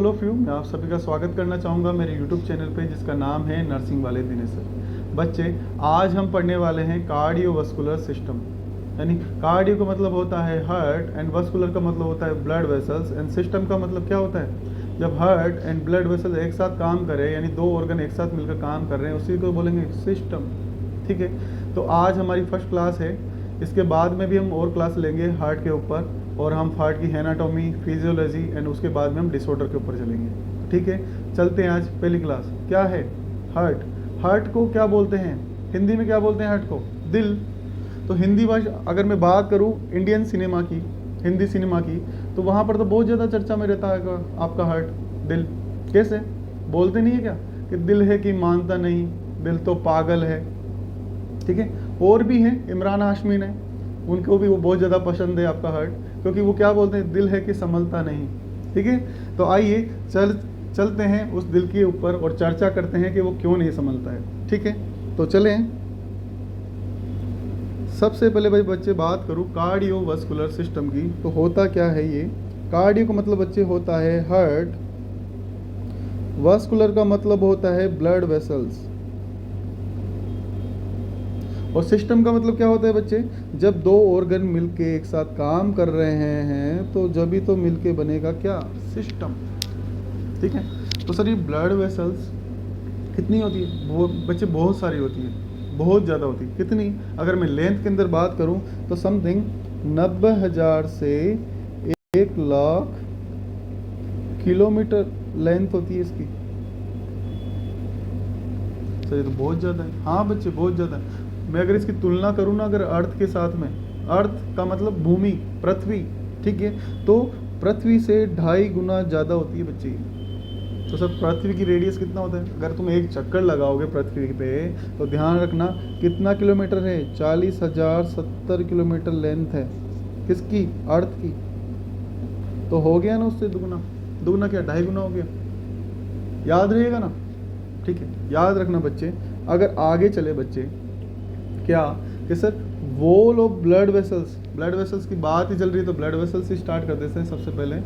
Hello few, मैं आप सभी का स्वागत करना चाहूँगा मेरे यूट्यूब चैनल पे जिसका नाम है नर्सिंग वाले दिनेश सर। बच्चे, आज हम पढ़ने वाले हैं कार्डियोवास्कुलर सिस्टम। यानी कार्डियो का मतलब होता है हार्ट एंड वास्कुलर का मतलब होता है ब्लड वेसल्स एंड सिस्टम का मतलब क्या होता है, जब हार्ट एंड ब्लड वेसल्स एक साथ काम करें, यानी दो ऑर्गन एक साथ मिलकर काम कर रहे हैं, उसी को बोलेंगे सिस्टम। ठीक है, तो आज हमारी फर्स्ट क्लास है। इसके बाद में भी हम और क्लास लेंगे हार्ट के ऊपर, और हम हार्ट की एनाटॉमी, फिजियोलॉजी एंड उसके बाद में हम डिसऑर्डर के ऊपर चलेंगे। ठीक है, चलते हैं। आज पहली क्लास क्या है? हार्ट। हार्ट को क्या बोलते हैं हिंदी में? क्या बोलते हैं हार्ट को? दिल। तो हिंदी भाषा अगर मैं बात करूँ इंडियन सिनेमा की, हिंदी सिनेमा की, तो वहाँ पर तो बहुत ज़्यादा चर्चा में रहता है आपका हार्ट, दिल। कैसे बोलते नहीं है क्या कि दिल है कि मानता नहीं, दिल तो पागल है। ठीक है, और भी हैं, इमरान हाशमी ने, उनको भी वो बहुत ज़्यादा पसंद है आपका हार्ट, क्योंकि वो क्या बोलते हैं, दिल है कि संभलता नहीं। ठीक है, तो आइए चलते हैं उस दिल के ऊपर और चर्चा करते हैं कि वो क्यों नहीं संभलता है। ठीक है, तो चलें। सबसे पहले भाई बच्चे बात करूँ कार्डियोवास्कुलर सिस्टम की, तो होता क्या है ये? कार्डियो का मतलब बच्चे होता है हार्ट, वास्कुलर का मतलब होता है ब्लड वेसल्स, और सिस्टम का मतलब क्या होता है बच्चे? जब दो ऑर्गन मिलके एक साथ काम कर रहे हैं तो जब ही तो मिलके बनेगा क्या? सिस्टम। ठीक है, तो सर ये ब्लड वेसल्स कितनी होती है? वो बच्चे बहुत सारी होती है, बहुत ज़्यादा होती है। कितनी? अगर मैं लेंथ के अंदर बात करूं तो समथिंग 90,000 से 1,00,000 किलोमीटर लेंथ होती है इसकी। सर ये तो बहुत ज़्यादा है। हाँ बच्चे, बहुत ज़्यादा है। मैं अगर इसकी तुलना करूँ ना अगर अर्थ के साथ में, अर्थ का मतलब भूमि, पृथ्वी। ठीक है, तो पृथ्वी से 2.5 गुना ज़्यादा होती है बच्चे। तो सर पृथ्वी की रेडियस कितना होता है? अगर तुम एक चक्कर लगाओगे पृथ्वी पे तो ध्यान रखना कितना किलोमीटर है? 40,070 किलोमीटर लेंथ है किसकी? अर्थ की। तो हो गया ना उससे दुगना। दुगना क्या, 2.5 गुना हो गया। याद रहेगा ना? ठीक है, याद रखना बच्चे। अगर आगे चले बच्चे, क्या कि sir wall of blood vessels, blood vessels की बात ही चल रही है तो ब्लड वेसल्स से स्टार्ट कर देते हैं। सबसे पहले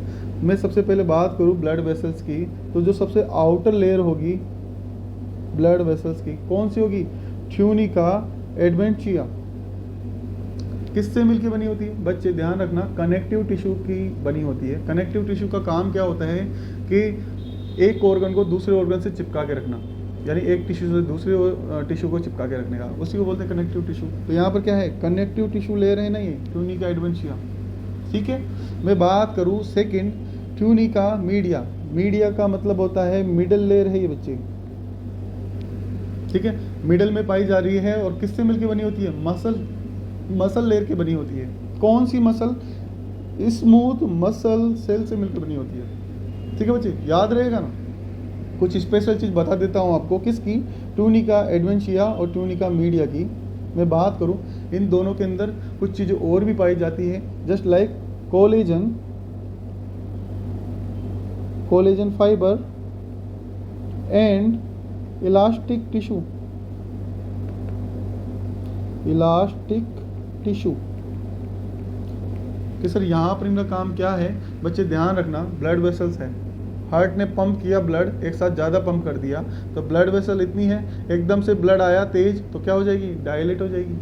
मैं सबसे पहले बात करूं ब्लड वेसल्स की, तो जो सबसे आउटर लेयर होगी ब्लड वेसल्स की, कौन सी होगी? ट्यूनिका एडवेंटिया। किससे मिलके बनी होती है बच्चे? ध्यान रखना, कनेक्टिव टिश्यू की बनी होती है। कनेक्टिव टिश्यू का काम क्या होता है कि एक ऑर्गन को दूसरे ऑर्गन से चिपका के रखना, यानी एक टिश्यू से दूसरे टिश्यू को चिपका के रखने का, उसी को बोलते हैं कनेक्टिव टिश्यू। तो यहाँ पर क्या है? कनेक्टिव टिश्यू ले रहे हैं ना ये, ट्यूनिका एडवेंटिया। ठीक है, मैं बात करूँ सेकंड, ट्यूनिका मीडिया। मीडिया का मतलब होता है मिडल लेयर है ये बच्चे। ठीक है, मिडल में पाई जा रही है और किससे मिलके बनी होती है? मसल लेयर की बनी होती है। कौन सी मसल? स्मूथ मसल सेल से मिलकर बनी होती है। ठीक है बच्चे, याद रहेगा ना? कुछ स्पेशल चीज़ बता देता हूँ आपको। किसकी? ट्यूनिका एडवेंटिया और ट्यूनिका मीडिया की मैं बात करूँ, इन दोनों के अंदर कुछ चीज़ें और भी पाई जाती है, just like collagen, collagen fibre and elastic tissue, elastic tissue. कि सर यहाँ पर इनका काम क्या है बच्चे? ध्यान रखना, ब्लड वेसल्स है, हार्ट ने पंप किया ब्लड, एक साथ ज़्यादा पंप कर दिया, तो ब्लड वेसल इतनी है, एकदम से ब्लड आया तेज तो क्या हो जाएगी? डायलेट हो जाएगी।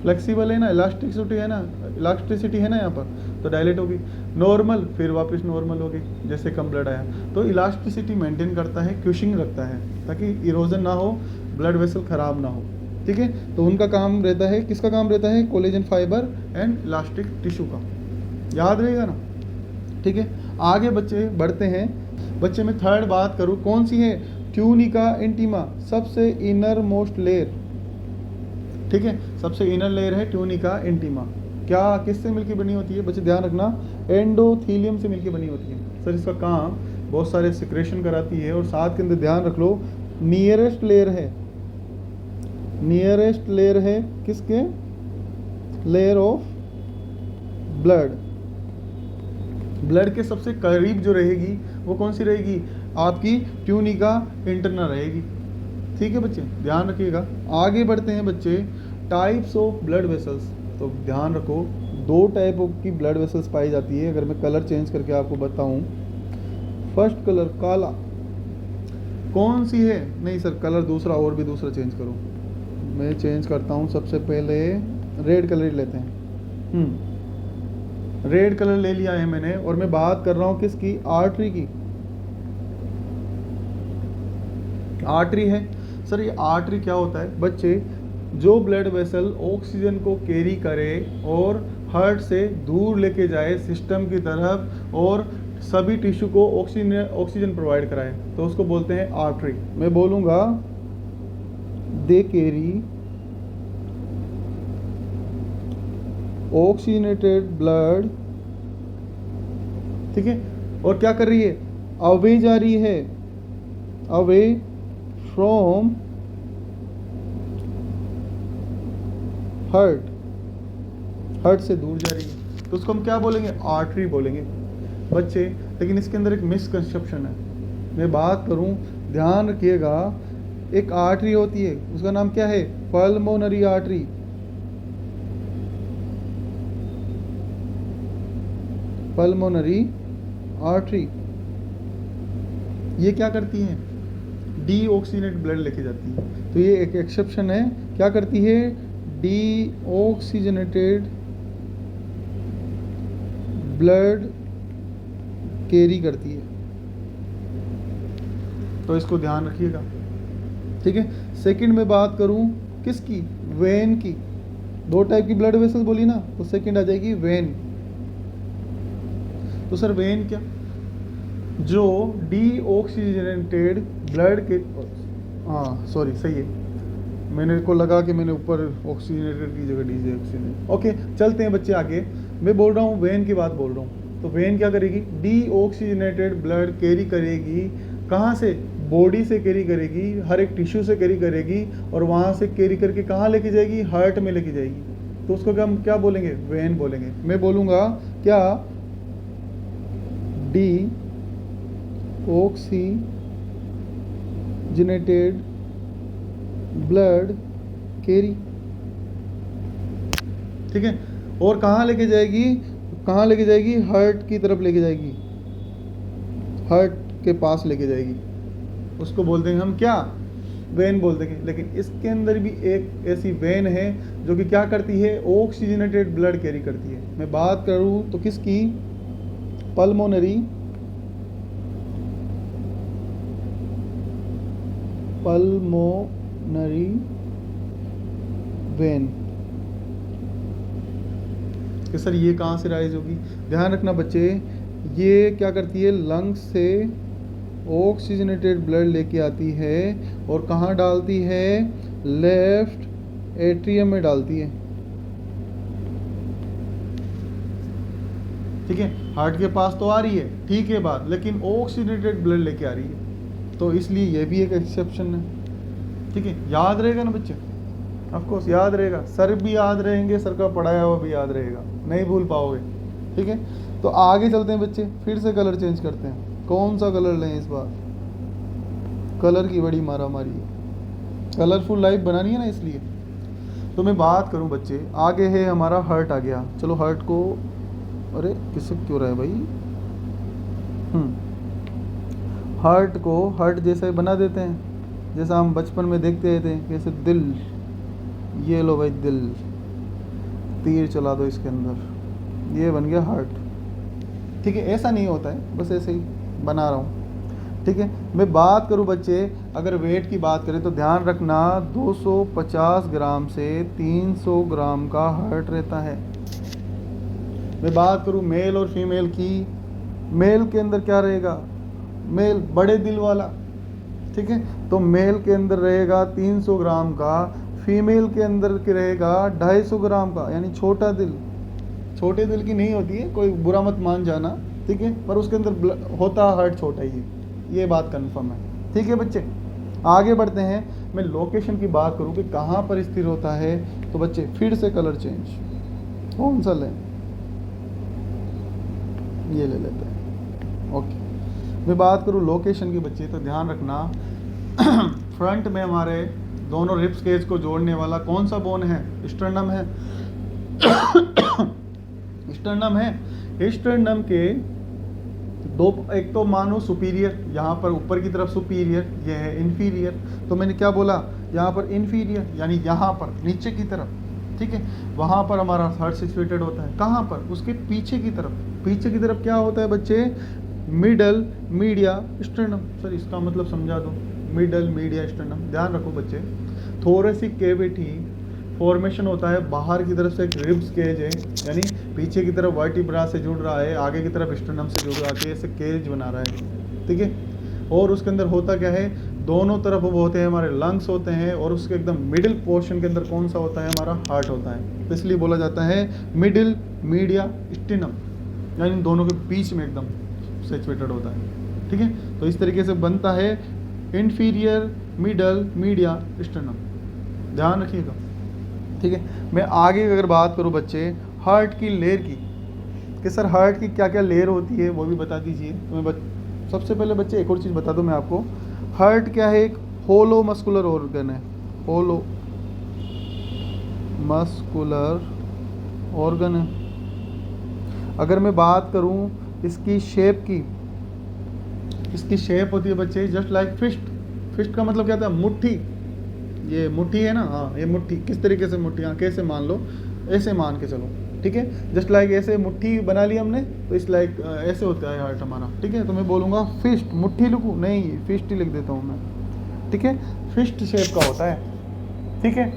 फ्लेक्सिबल है ना, इलास्टिसिटी है ना, इलास्टिसिटी है ना यहाँ पर, तो डायलेट होगी। नॉर्मल फिर वापस नॉर्मल होगी जैसे कम ब्लड आया। तो इलास्टिसिटी मेंटेन करता है, क्यूशिंग रखता है ताकि इरोजन ना हो, ब्लड वेसल खराब ना हो। ठीक है, तो उनका काम रहता है, किसका काम रहता है? Collagen fibre and elastic tissue का। याद रहेगा ना? ठीक है, आगे बच्चे बढ़ते हैं। बच्चे में थर्ड बात करूँ, कौन सी है? ट्यूनिका इंटीमा, सबसे इनर मोस्ट लेयर। ठीक है, सबसे इनर लेयर है ट्यूनिका इंटीमा। क्या किससे मिलकर बनी होती है बच्चे? ध्यान रखना, एंडोथीलियम से मिलकर बनी होती है। सर इसका काम बहुत सारे सिक्रेशन कराती है, और साथ के अंदर ध्यान रख लो नियरेस्ट लेयर है, नियरेस्ट लेयर है किसके? Layer of blood. ब्लड के सबसे करीब जो रहेगी वो कौन सी रहेगी? आपकी ट्यूनिका इंटरना रहेगी। ठीक है बच्चे, ध्यान रखिएगा। आगे बढ़ते हैं बच्चे, टाइप्स ऑफ ब्लड वेसल्स। तो ध्यान रखो, 2 टाइप की ब्लड वेसल्स पाई जाती है। अगर मैं कलर चेंज करके आपको बताऊं, फर्स्ट कलर काला, कौन सी है? नहीं सर कलर दूसरा, और भी दूसरा चेंज करो। मैं चेंज करता हूँ, सबसे पहले रेड कलर ही लेते हैं। रेड कलर ले लिया है मैंने, और मैं बात कर रहा हूँ किसकी? आर्टरी की। आर्टरी है सर, ये आर्टरी क्या होता है बच्चे? जो ब्लड वेसल ऑक्सीजन को कैरी करे और हार्ट से दूर लेके जाए सिस्टम की तरफ, और सभी टिश्यू को ऑक्सीजन प्रोवाइड कराए, तो उसको बोलते हैं आर्टरी। मैं बोलूँगा दे कैरी ऑक्सीजनेटेड ब्लड, ठीक है, और क्या कर रही है? अवे जा रही है, अवे फ्रॉम हार्ट, हार्ट से दूर जा रही है, तो उसको हम क्या बोलेंगे? आर्टरी बोलेंगे बच्चे। लेकिन इसके अंदर एक मिसकंसेप्शन है, मैं बात करूं, ध्यान रखिएगा। एक आर्टरी होती है, उसका नाम क्या है? Pulmonary artery. पल्मोनरी आर्टरी ये क्या करती है? डीऑक्सीनेट ब्लड लेके जाती है। तो ये एक एक्सेप्शन है, क्या करती है? डीऑक्सीजनेटेड ब्लड कैरी करती है, तो इसको ध्यान रखिएगा, ठीक है। सेकंड में बात करूं किसकी? वेन की। दो टाइप की ब्लड वेसल्स बोली ना, तो सेकंड आ जाएगी वेन। तो सर वेन क्या? जो डीऑक्सीजनेटेड ब्लड के, हाँ सॉरी सही है, मैंने को लगा कि मैंने ऊपर ऑक्सीजनेटेड की जगह डीऑक्सीजनेटेड। ओके चलते हैं बच्चे आगे। मैं बोल रहा हूँ वेन की बात बोल रहा हूँ। तो वेन क्या करेगी? डीऑक्सीजनेटेड ब्लड कैरी करेगी, कहाँ से? बॉडी से कैरी करेगी, हर एक टिश्यू से कैरी करेगी, और वहाँ से कैरी करके कहाँ लेके जाएगी? हार्ट में लेके जाएगी। तो उसको हम क्या बोलेंगे? वेन बोलेंगे। मैं बोलूँगा क्या? डीऑक्सीजनेटेड ब्लड कैरी, ठीक है। और कहाँ लेके जाएगी? कहाँ लेके जाएगी? हार्ट की तरफ लेके जाएगी, हार्ट के पास लेके जाएगी, उसको बोल देंगे हम क्या? वेन बोल देंगे। लेकिन इसके अंदर भी एक ऐसी वेन है जो कि क्या करती है? ऑक्सीजनेटेड ब्लड कैरी करती है। मैं बात करूँ तो किसकी? Pulmonary vein. कि सर ये कहाँ से राइज होगी? ध्यान रखना बच्चे, ये क्या करती है? लंग्स से ऑक्सीजनेटेड ब्लड लेके आती है, और कहाँ डालती है? लेफ्ट एट्रियम में डालती है, ठीक है। हार्ट के पास तो आ रही है, ठीक है बात, लेकिन ऑक्सीजनेटेड ब्लड लेके आ रही है, तो इसलिए ये भी एक एक्सेप्शन है, ठीक है। याद रहेगा ना बच्चे? ऑफ कोर्स याद रहेगा, सर भी याद रहेंगे, सर का पढ़ाया हुआ भी याद रहेगा, नहीं भूल पाओगे, ठीक है। तो आगे चलते हैं बच्चे, फिर से कलर चेंज करते हैं। कौन सा कलर लें इस बार? कलर की बड़ी मारा मारी है, कलरफुल लाइफ बनानी है ना, इसलिए। तो मैं बात करूं बच्चे, आगे है हमारा हार्ट आ गया। चलो हार्ट को, अरे किससे क्यों रहा है भाई? हार्ट को हार्ट जैसा ही बना देते हैं, जैसा हम बचपन में देखते थे कैसे दिल, ये लो भाई दिल, तीर चला दो इसके अंदर, ये बन गया हार्ट, ठीक है। ऐसा नहीं होता है, बस ऐसे ही बना रहा हूँ, ठीक है। मैं बात करूँ बच्चे, अगर वेट की बात करें तो ध्यान रखना 250 ग्राम से 300 ग्राम का हार्ट रहता है। मैं बात करूँ मेल और फीमेल की, मेल के अंदर क्या रहेगा? मेल बड़े दिल वाला, ठीक है, तो मेल के अंदर रहेगा 300 ग्राम का, फीमेल के अंदर के रहेगा 250 ग्राम का, यानी छोटा दिल। छोटे दिल की नहीं होती है, कोई बुरा मत मान जाना, ठीक है, पर उसके अंदर होता हार्ट छोटा ही है, ये बात कंफर्म है, ठीक है बच्चे। आगे बढ़ते हैं। मैं लोकेशन की बात करूँ कि कहाँ पर स्थिर होता है, तो बच्चे फिर से कलर चेंज, कौन सा लें? ये ले लेते हैं, ओके। मैं बात करूँ लोकेशन की बच्चे, तो ध्यान रखना फ्रंट में हमारे दोनों रिब्स केज को जोड़ने वाला कौन सा बोन है? स्टर्नम है। स्टर्नम है। स्टर्नम के दो, एक तो मानो सुपीरियर, यहाँ पर ऊपर की तरफ सुपीरियर, ये है इन्फीरियर। तो मैंने क्या बोला, यहाँ पर इन्फीरियर यानी यहाँ पर नीचे की तरफ, ठीक है, वहाँ पर हमारा हार्ट सिचुएटेड होता है। कहाँ पर, उसके पीछे की तरफ। पीछे की तरफ क्या होता है बच्चे, मिडल, मीडिया, स्टर्नम। सर इसका मतलब समझा दो, मिडल, मीडिया, स्टर्नम। ध्यान रखो बच्चे, थोरेसिक कैविटी फॉर्मेशन होता है बाहर की तरफ से एक रिब्स केज है, यानी पीछे की तरफ वर्टिब्रा से जुड़ रहा है, आगे की तरफ स्टर्नम से जुड़ रहा है, ऐसे केज बना रहा है, ठीक है। और उसके अंदर होता क्या है, दोनों तरफ वो होते हैं हमारे लंग्स होते हैं, और उसके एकदम मिडिल पोर्शन के अंदर कौन सा होता है, हमारा हार्ट होता है। तो इसलिए बोला जाता है मिडिल, मीडिया, स्टिनम, यानी दोनों के बीच में एकदम सेचुएटेड होता है, ठीक है। तो इस तरीके से बनता है इंफीरियर, मिडल, मीडिया, स्टिनम। ध्यान रखिएगा, ठीक है। मैं आगे अगर बात करूं बच्चे हार्ट की लेयर की, कि सर हार्ट की क्या क्या लेयर होती है वो भी बता दीजिए। तो मैं सबसे पहले बच्चे एक और चीज़ बता दूं मैं आपको, हार्ट क्या है, एक होलो मस्कुलर ऑर्गन है, होलो मस्कुलर ऑर्गन है। अगर मैं बात करूं इसकी शेप की, इसकी शेप होती है बच्चे जस्ट लाइक फिस्ट। फिस्ट का मतलब क्या था, मुट्ठी। ये मुट्ठी है ना, हाँ ये मुट्ठी। किस तरीके से मुट्ठी, हाँ कैसे मान लो, ऐसे मान के चलो, ठीक है। जस्ट लाइक ऐसे मुट्ठी बना ली हमने, तो इस लाइक ऐसे होता है हार्ट हमारा, ठीक है। तो मैं बोलूँगा फिस्ट, मुट्ठी लिखूँ नहीं, फिस्ट ही लिख देता हूँ मैं, ठीक है। फिस्ट शेप का होता है, ठीक है।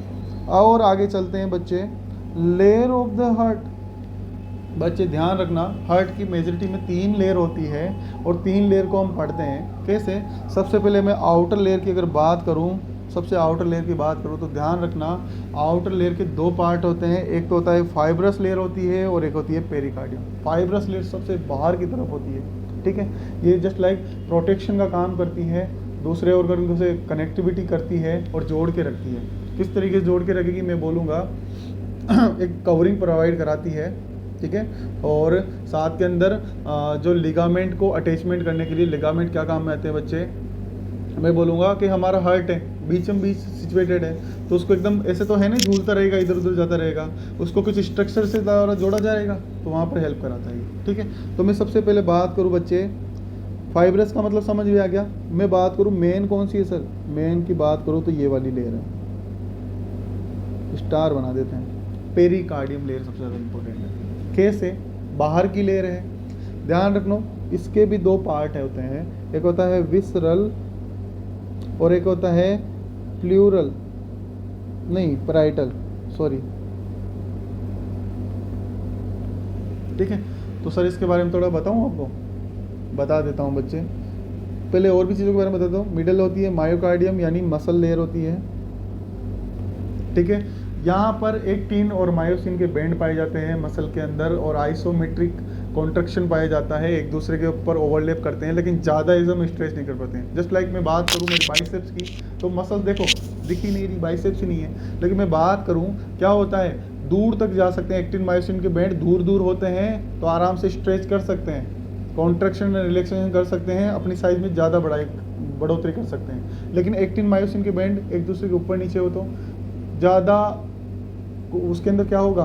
और आगे चलते हैं बच्चे, लेयर ऑफ द हार्ट। बच्चे ध्यान रखना, हार्ट की मेजॉरिटी में 3 लेयर होती है, और 3 लेयर को हम पढ़ते हैं कैसे। सबसे पहले मैं आउटर लेयर की अगर बात करूं, सबसे आउटर लेयर की बात करूं तो ध्यान रखना, आउटर लेयर के 2 पार्ट होते हैं, एक तो होता है फाइब्रस लेयर होती है, और एक होती है पेरिकार्डियम। फाइब्रस लेयर सबसे बाहर की तरफ होती है, ठीक है। ये जस्ट लाइक प्रोटेक्शन का काम करती है, दूसरे ऑर्गन से कनेक्टिविटी करती है और जोड़ के रखती है। किस तरीके से जोड़ के रखेगी, मैं बोलूँगा एक कवरिंग प्रोवाइड कराती है, ठीक है। और साथ के अंदर जो लिगामेंट को अटैचमेंट करने के लिए, लिगामेंट क्या काम में आते हैं बच्चे, मैं बोलूँगा कि हमारा हार्ट है बीचम बीच सिचुएटेड है, तो उसको एकदम ऐसे तो है नहीं झूलता रहेगा, इधर उधर जाता रहेगा, उसको कुछ स्ट्रक्चर से द्वारा जोड़ा जाएगा, तो वहाँ पर हेल्प कराता है, ठीक है। तो मैं सबसे पहले बात करूँ बच्चे, फाइब्रस का मतलब समझ में आ गया। मैं बात करूँ मेन कौन सी है सर, मेन की बात करूँ तो ये वाली लेयर है, स्टार बना देते हैं, पेरिकार्डियम लेयर सबसे ज़्यादा इंपॉर्टेंट है। कैसे, बाहर की लेयर है, ध्यान रखना, इसके भी 2 पार्ट है होते हैं, एक होता है विसरल और एक होता है प्लूरल, नहीं पैराइटल, सॉरी, ठीक है। तो सर इसके बारे में थोड़ा बताऊं आपको, बता देता हूं बच्चे। पहले और भी चीज़ों के बारे में बताता हूँ। मिडल होती है मायोकार्डियम यानी मसल लेयर होती है, ठीक है। यहाँ पर एक्टिन और मायोसिन के बैंड पाए जाते हैं मसल के अंदर, और आइसोमेट्रिक कॉन्ट्रैक्शन पाया जाता है, एक दूसरे के ऊपर ओवरलैप करते हैं, लेकिन ज़्यादा एकदम स्ट्रेच नहीं कर पाते हैं। जस्ट लाइक मैं बात करूँ मेरे बाइसेप्स की, तो मसल देखो दिख ही नहीं रही, बाइसेप्स ही नहीं है, लेकिन मैं बात करूँ क्या होता है, दूर तक जा सकते हैं। एक्टिन मायोसिन के बैंड दूर दूर होते हैं, तो आराम से स्ट्रेच कर सकते हैं, कॉन्ट्रैक्शन में रिलैक्सेशन कर सकते हैं, अपनी साइज में ज़्यादा बढ़ोतरी कर सकते हैं। लेकिन एक्टिन मायोसिन के बैंड एक दूसरे के ऊपर नीचे हो तो ज़्यादा उसके अंदर क्या होगा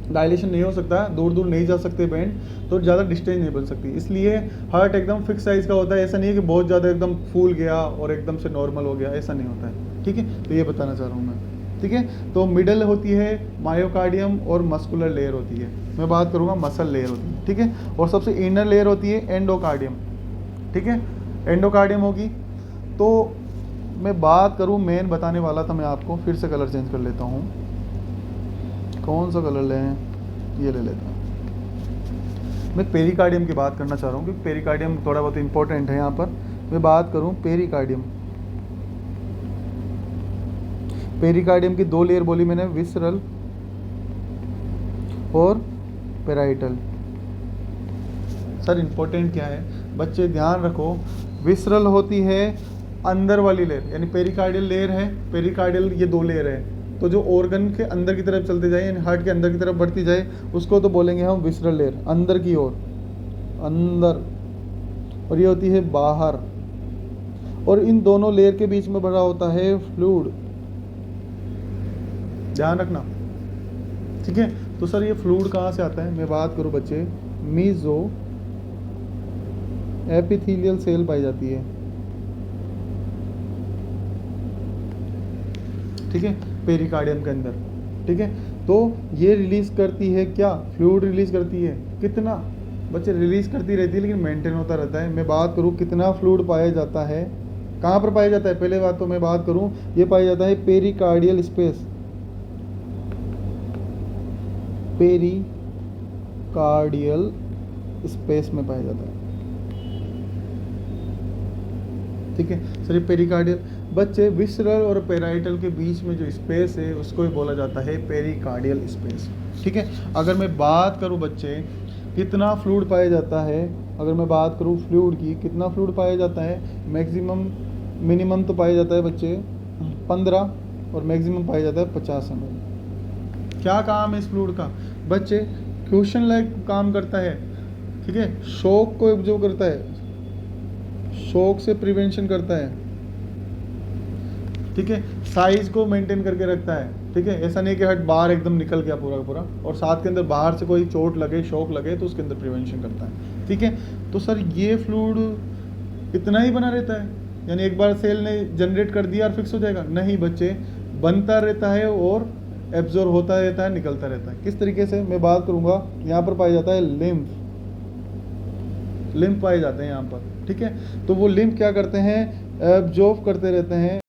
डायलेशन नहीं हो सकता, दूर दूर नहीं जा सकते बैंड, तो ज़्यादा डिस्टेंस नहीं बन सकती। इसलिए हार्ट एकदम फिक्स साइज का होता है, ऐसा नहीं है कि बहुत ज़्यादा एकदम फूल गया और एकदम से नॉर्मल हो गया, ऐसा नहीं होता है, ठीक है। तो ये बताना चाह रहा हूँ मैं, ठीक है। तो मिडल होती है मायोकार्डियम और मस्कुलर लेयर होती है, मैं बात करूँगा मसल लेयर होती है, ठीक है। और सबसे इनर लेयर होती है एंडोकार्डियम, ठीक है, एंडोकार्डियम होगी। तो मैं बात करूँ, मेन बताने वाला था मैं आपको, फिर से कलर चेंज कर लेता हूँ, कौन सा कलर लें, ये ले लेता हूँ। मैं पेरिकार्डियम की बात करना चाह रहा हूँ, क्योंकि पेरिकार्डियम थोड़ा बहुत इंपॉर्टेंट है यहाँ पर। मैं बात करूँ पेरिकार्डियम, पेरिकार्डियम की 2 लेयर बोली मैंने, विसरल और पेराइटल। सर इंपॉर्टेंट क्या है बच्चे, ध्यान रखो, विसरल होती है अंदर वाली लेयर, यानी पेरिकार्डियल लेयर है, पेरिकार्डियल ये 2 लेयर है, तो जो ऑर्गन के अंदर की तरफ चलते जाए, यानी हार्ट के अंदर की तरफ बढ़ती जाए, उसको तो बोलेंगे हम विसरल लेयर, अंदर की ओर, अंदर, और ये होती है बाहर। और इन दोनों लेयर के बीच में बना होता है फ्लूइड, ध्यान रखना, ठीक है। तो सर ये फ्लूइड कहाँ से आता है, मैं बात करूँ बच्चे, मीजो एपिथेलियल सेल पाई जाती है, ठीक है, पेरिकार्डियम के अंदर, ठीक है। तो ये रिलीज करती है क्या, फ्लूइड रिलीज करती है, कितना बच्चे रिलीज करती रहती है लेकिन मेंटेन होता रहता है। मैं बात करूँ कितना फ्लूइड पाया जाता है, कहाँ पर पाया जाता है, पहले बात तो मैं बात करूँ, ये पाया जाता है पेरिकार्डियल स्पेस, पेरिकार्डियल स्पेस में पाया जाता है, ठीक है सर। ये पेरिकार्डियल बच्चे विसरल और पेराइटल के बीच में जो स्पेस है उसको ही बोला जाता है पेरिकार्डियल स्पेस, ठीक है। अगर मैं बात करूं बच्चे कितना फ्लूइड पाया जाता है, अगर मैं बात करूं फ्लूइड की, कितना फ्लूइड पाया जाता है, मैक्सिमम मिनिमम तो पाया जाता है बच्चे 15 और मैक्सिमम पाया जाता है 50 ml। क्या काम है इस फ्लूइड का बच्चे, क्वेश्चन लाइक काम करता है, ठीक है, शॉक को एब्जॉर्ब करता है, शॉक से प्रिवेंशन करता है, ठीक है, साइज को मेंटेन करके रखता है, ठीक है। ऐसा नहीं कि हट बाहर एकदम निकल गया पूरा का पूरा, और साथ के अंदर बाहर से कोई चोट लगे, शॉक लगे तो उसके अंदर प्रिवेंशन करता है, ठीक है। तो सर ये फ्लूइड इतना ही बना रहता है, यानी एक बार सेल ने जनरेट कर दिया और फिक्स हो जाएगा, नहीं बच्चे, बनता रहता है और एब्जॉर्ब होता रहता है, निकलता रहता है। किस तरीके से मैं बात करूंगा, यहाँ पर पाया जाता है लिम्फ, लिम्फ पाए जाते हैं यहाँ पर, ठीक है। तो वो लिम्फ क्या करते हैं, एब्जॉर्ब करते रहते हैं,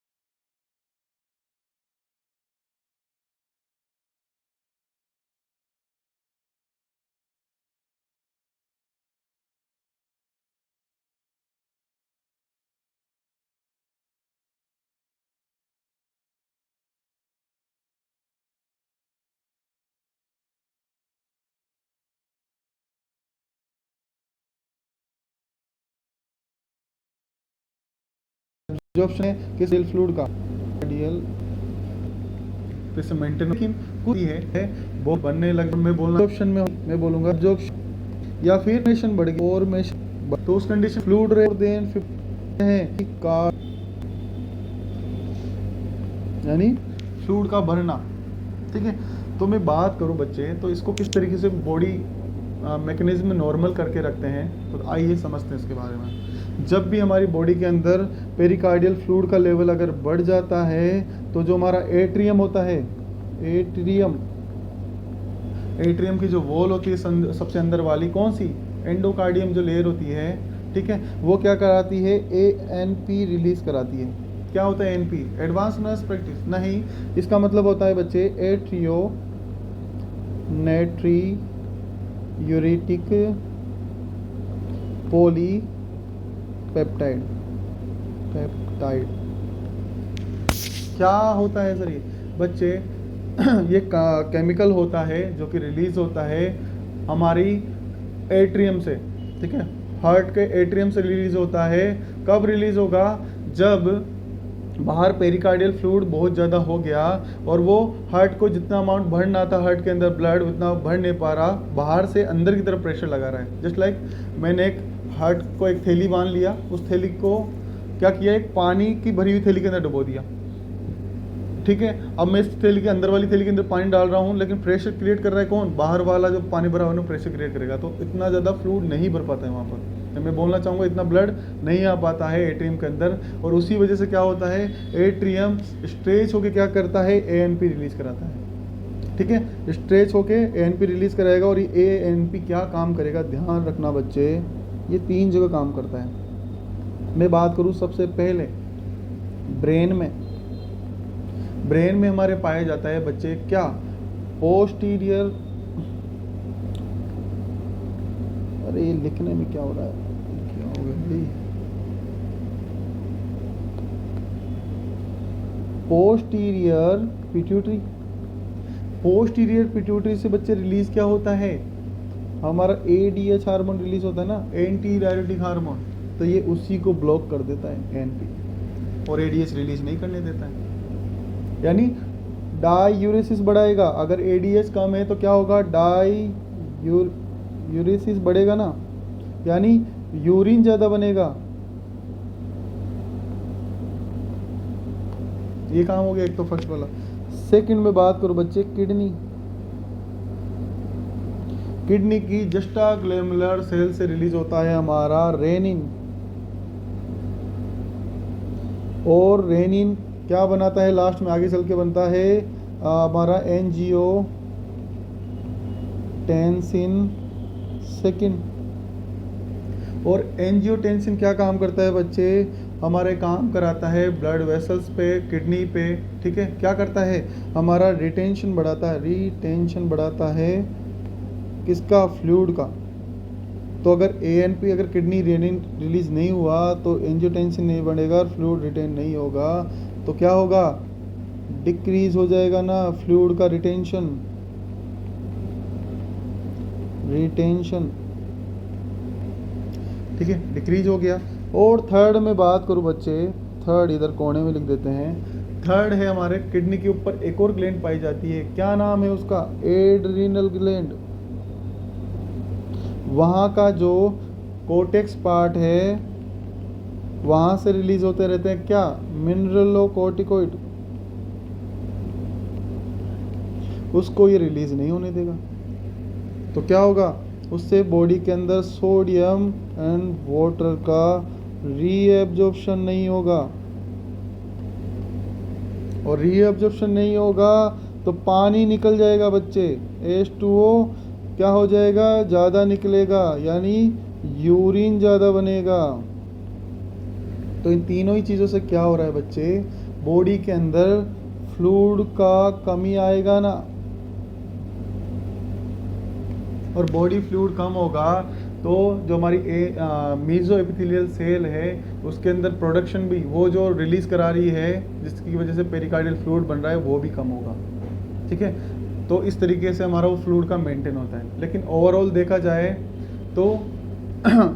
एब्जॉर्प्शन है किस सेल फ्लूइड का, कार्डियल से मेंटेन, लेकिन कुछ है वो बनने लगे, मैं बोलना ऑप्शन में मैं बोलूंगा एब्जॉर्प्शन या फिर मेशन बढ़ गई और मेशन, तो उस कंडीशन फ्लूइड रेट देन 50 है का, यानी फ्लूइड का भरना, ठीक है। तो मैं बात करूं बच्चे तो इसको किस तरीके से बॉडी मैकेनिज्म में नॉर्मल करके रखते हैं, तो आइए समझते हैं इसके बारे में। जब भी हमारी बॉडी के अंदर पेरिकार्डियल फ्लूइड का लेवल अगर बढ़ जाता है तो जो हमारा एट्रियम होता है, एट्रियम, एट्रियम की जो वॉल होती है सबसे अंदर वाली, कौन सी, एंडोकार्डियम जो लेयर होती है, ठीक है, वो क्या कराती है, ANP रिलीज कराती है। क्या होता है ANP, एडवांस नर्स प्रैक्टिस नहीं, इसका मतलब होता है बच्चे एट्रियो नेट्री यूरेटिक पॉली पेप्टाइड, पेप्टाइड क्या होता है सर ये बच्चे, ये केमिकल होता है जो कि रिलीज होता है हमारी एट्रियम से, ठीक है, हार्ट के एट्रियम से रिलीज होता है। कब रिलीज होगा, जब बाहर पेरिकार्डियल फ्लूइड बहुत ज़्यादा हो गया और वो हार्ट को जितना अमाउंट भरना था, हार्ट के अंदर ब्लड उतना भर नहीं पा रहा, बाहर से अंदर की तरफ प्रेशर लगा रहा है। जस्ट लाइक मैंने एक हार्ट को एक थैली बांध लिया, उस थैली को क्या किया, एक पानी की भरी हुई थैली के अंदर डुबो दिया, ठीक है। अब मैं इस थैली के अंदर वाली थैली के अंदर पानी डाल रहा हूँ, लेकिन प्रेशर क्रिएट कर रहा है कौन, बाहर वाला जो पानी भरा हुआ है प्रेशर क्रिएट करेगा, तो इतना ज़्यादा फ्लूइड नहीं भर पाता है वहाँ पर। मैं बोलना चाहूँगा इतना ब्लड नहीं आ पाता है एट्रियम के अंदर, और उसी वजह से क्या होता है, एट्रियम स्ट्रेच होके क्या करता है, ANP रिलीज कराता है, ठीक है, स्ट्रेच होके ANP रिलीज कराएगा। और ये ANP क्या काम करेगा, ध्यान रखना बच्चे, ये 3 जगह काम करता है। मैं बात करूँ सबसे पहले ब्रेन में, ब्रेन में हमारे पाया जाता है बच्चे क्या, पोस्टीरियर, अरे ये लिखने में क्या हो रहा है, क्या हो गया भाई, पोस्टीरियर पिट्यूटरी, पोस्टीरियर पिट्यूटरी से बच्चे रिलीज क्या होता है, हमारा ADH हार्मोन रिलीज होता है ना, एंटी डायरेटिक हार्मोन, तो ये उसी को ब्लॉक कर देता है ANP, और ADH रिलीज नहीं करने देता है, यानी डायूरेसिस बढ़ाएगा। अगर ADH कम है तो क्या होगा, यूरेसिस बढ़ेगा ना, यानी यूरिन ज़्यादा बनेगा, ये काम हो गया एक तो फर्स्ट वाला। सेकंड में बात करूं बच्चे किडनी, किडनी की जस्टा ग्लैमुलर सेल से रिलीज होता है हमारा रेनिन, और रेनिन क्या बनाता है लास्ट में, आगे चल के बनता है हमारा एंजियो टेंसिन सेकेंड। और एंजियोटेंसिन क्या काम करता है बच्चे, हमारे काम कराता है ब्लड वेसल्स पे, किडनी पे, ठीक है। क्या करता है, हमारा रिटेंशन बढ़ाता है, रिटेंशन बढ़ाता है किसका, फ्लूइड का। तो अगर एएनपी, अगर किडनी रेनिन रिलीज नहीं हुआ तो एंजियोटेंसिन नहीं बढ़ेगा और फ्लूइड रिटेन नहीं होगा, तो क्या होगा, डिक्रीज हो जाएगा ना फ्लूइड का रिटेंशन, रिटेंशन, ठीक है, डिक्रीज हो गया। और थर्ड में बात करूं बच्चे, थर्ड इधर कोने में लिख देते हैं, थर्ड है हमारे किडनी के ऊपर एक और ग्लैंड पाई जाती है, क्या नाम है उसका, एड्रिनल ग्लैंड। वहाँ का जो कोर्टेक्स पार्ट है वहाँ से रिलीज होते रहते हैं क्या, मिनरलोकॉर्टिकॉइड, उसको ये रिलीज नहीं होने देगा। तो क्या होगा, उससे बॉडी के अंदर सोडियम एंड वाटर का रीएब्जॉर्प्शन नहीं होगा, और रीएब्जॉर्प्शन नहीं होगा तो पानी निकल जाएगा बच्चे, H2O क्या हो जाएगा, ज़्यादा निकलेगा, यानी यूरिन ज़्यादा बनेगा। तो इन तीनों ही चीज़ों से क्या हो रहा है बच्चे, बॉडी के अंदर फ्लूइड का कमी आएगा ना, और बॉडी फ्लूइड कम होगा तो जो हमारी मीजो एपिथेलियल सेल है उसके अंदर प्रोडक्शन भी, वो जो रिलीज करा रही है जिसकी वजह से पेरिकार्डियल फ्लूइड बन रहा है वो भी कम होगा, ठीक है। तो इस तरीके से हमारा वो फ्लूइड का मेंटेन होता है। लेकिन ओवरऑल देखा जाए तो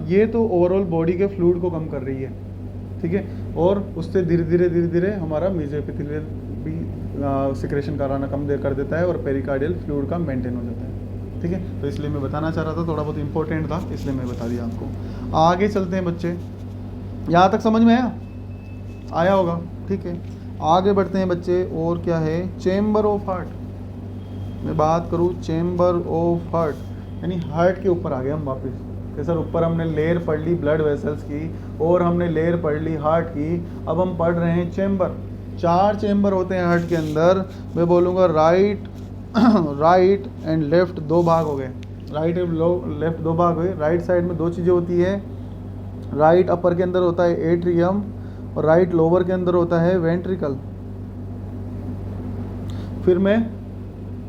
ये तो ओवरऑल बॉडी के फ्लूइड को कम कर रही है, ठीक है, और उससे धीरे धीरे हमारा मीजो एपिथेलियल भी सिक्रेशन कराना कम देर कर देता है और पेरिकार्डियल फ्लूइड का मेंटेन हो जाता है, ठीक है। तो इसलिए मैं बताना चाह रहा था, थोड़ा बहुत इंपॉर्टेंट था इसलिए मैं बता दिया आपको। आगे चलते हैं बच्चे, यहाँ तक समझ में आया होगा, ठीक है। आगे बढ़ते हैं बच्चे, और क्या है, चेम्बर ऑफ हार्ट। मैं बात करूँ चेम्बर ऑफ हार्ट, यानी हार्ट के ऊपर आ गए हम वापस कि सर ऊपर हमने लेयर पढ़ ली ब्लड वेसल्स की और हमने लेयर पढ़ ली हार्ट की, अब हम पढ़ रहे हैं चेम्बर। 4 चेम्बर होते हैं हार्ट के अंदर, मैं बोलूँगा राइट राइट एंड लेफ्ट 2 भाग हो गए, राइट एंड लेफ्ट 2 भाग हुए। राइट साइड में 2 चीज़ें होती है, राइट अपर के अंदर होता है एट्रियम और राइट लोअर के अंदर होता है वेंट्रिकल। फिर मैं